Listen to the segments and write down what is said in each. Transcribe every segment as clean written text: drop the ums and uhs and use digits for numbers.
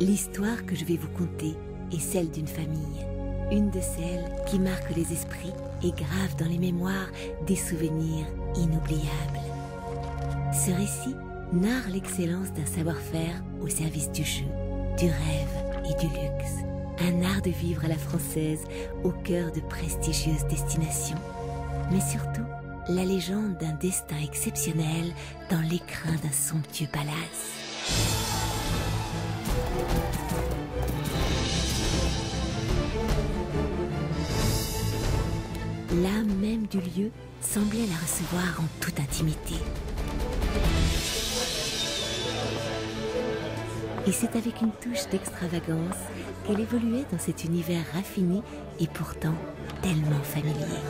L'histoire que je vais vous conter est celle d'une famille, une de celles qui marque les esprits et grave dans les mémoires des souvenirs inoubliables. Ce récit narre l'excellence d'un savoir-faire au service du jeu, du rêve et du luxe. Un art de vivre à la française au cœur de prestigieuses destinations. Mais surtout, la légende d'un destin exceptionnel dans l'écrin d'un somptueux palace. L'âme même du lieu semblait la recevoir en toute intimité. Et c'est avec une touche d'extravagance qu'elle évoluait dans cet univers raffiné et pourtant tellement familier.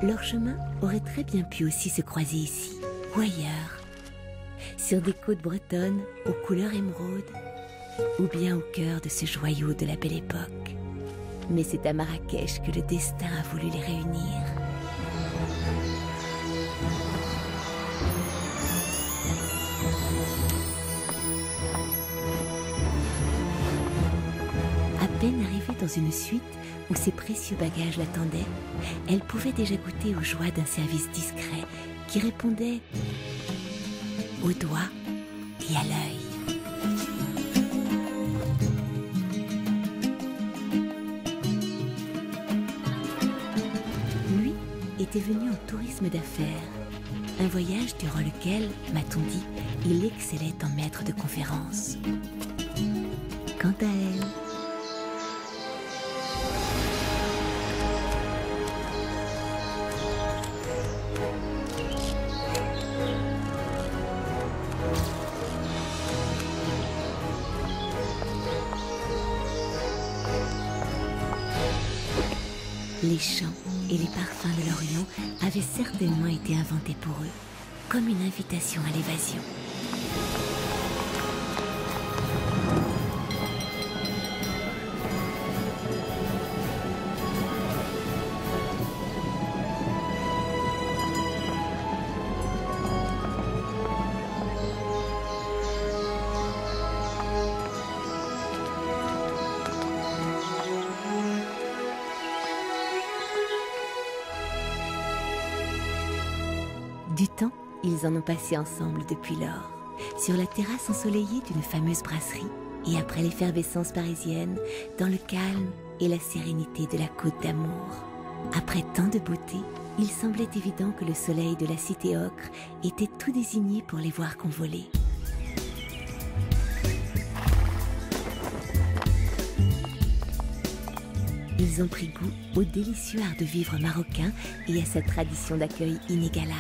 Leur chemin aurait très bien pu aussi se croiser ici, ou ailleurs, sur des côtes bretonnes aux couleurs émeraude, ou bien au cœur de ce joyau de la Belle Époque. Mais c'est à Marrakech que le destin a voulu les réunir. À peine arrivée dans une suite où ses précieux bagages l'attendaient, elle pouvait déjà goûter aux joies d'un service discret qui répondait au doigt et à l'œil. Lui était venu en tourisme d'affaires, un voyage durant lequel, m'a-t-on dit, il excellait en maître de conférences. Quant à elle, les chants et les parfums de l'Orient avaient certainement été inventés pour eux, comme une invitation à l'évasion. Du temps, ils en ont passé ensemble depuis lors, sur la terrasse ensoleillée d'une fameuse brasserie et après l'effervescence parisienne, dans le calme et la sérénité de la Côte d'Amour. Après tant de beauté, il semblait évident que le soleil de la cité ocre était tout désigné pour les voir convoler. Ils ont pris goût au délicieux art de vivre marocain et à sa tradition d'accueil inégalable.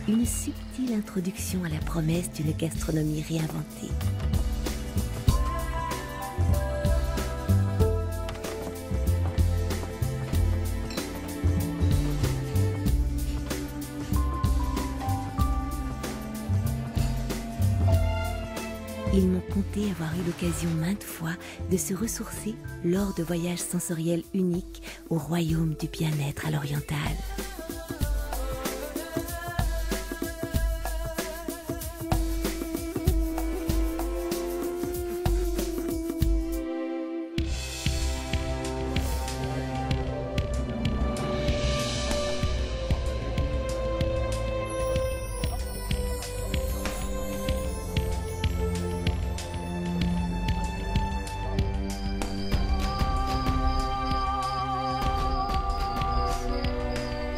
Une subtile introduction à la promesse d'une gastronomie réinventée. Ils m'ont conté avoir eu l'occasion maintes fois de se ressourcer lors de voyages sensoriels uniques au royaume du bien-être à l'oriental.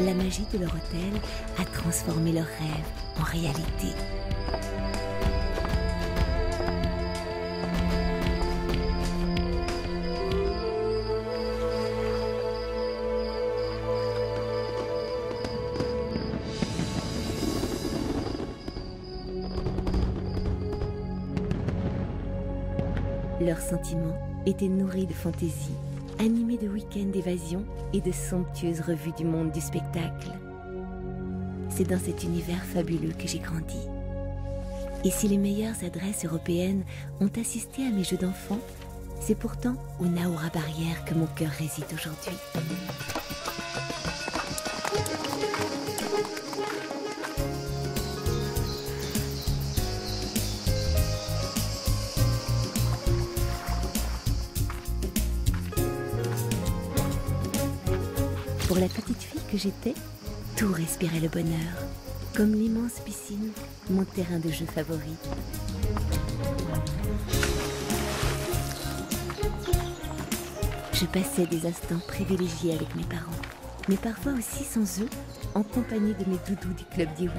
La magie de leur hôtel a transformé leurs rêves en réalité. Leurs sentiments étaient nourris de fantaisie animé de week-ends d'évasion et de somptueuses revues du monde du spectacle. C'est dans cet univers fabuleux que j'ai grandi. Et si les meilleures adresses européennes ont assisté à mes jeux d'enfants, c'est pourtant au Nahura Barrière que mon cœur réside aujourd'hui. Pour la petite fille que j'étais, tout respirait le bonheur, comme l'immense piscine, mon terrain de jeu favori. Je passais des instants privilégiés avec mes parents, mais parfois aussi sans eux, en compagnie de mes doudous du club d'Iwi.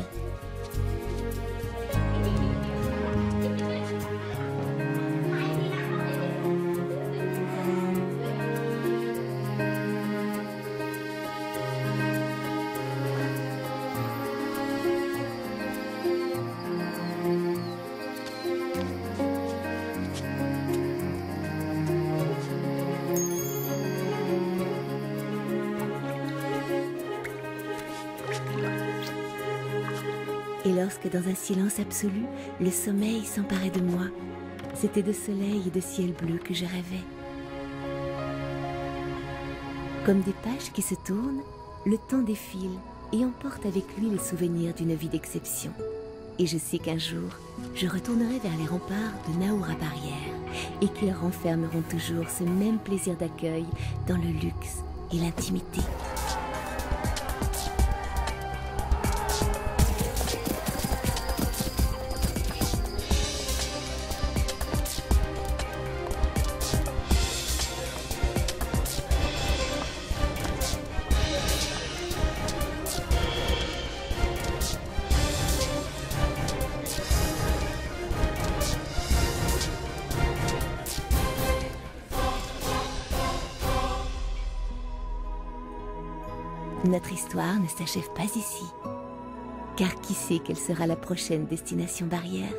Et lorsque, dans un silence absolu, le sommeil s'emparait de moi, c'était de soleil et de ciel bleu que je rêvais. Comme des pages qui se tournent, le temps défile et emporte avec lui les souvenirs d'une vie d'exception. Et je sais qu'un jour, je retournerai vers les remparts de Nahura Barrière et qu'ils renfermeront toujours ce même plaisir d'accueil dans le luxe et l'intimité. Notre histoire ne s'achève pas ici, car qui sait quelle sera la prochaine destination barrière ?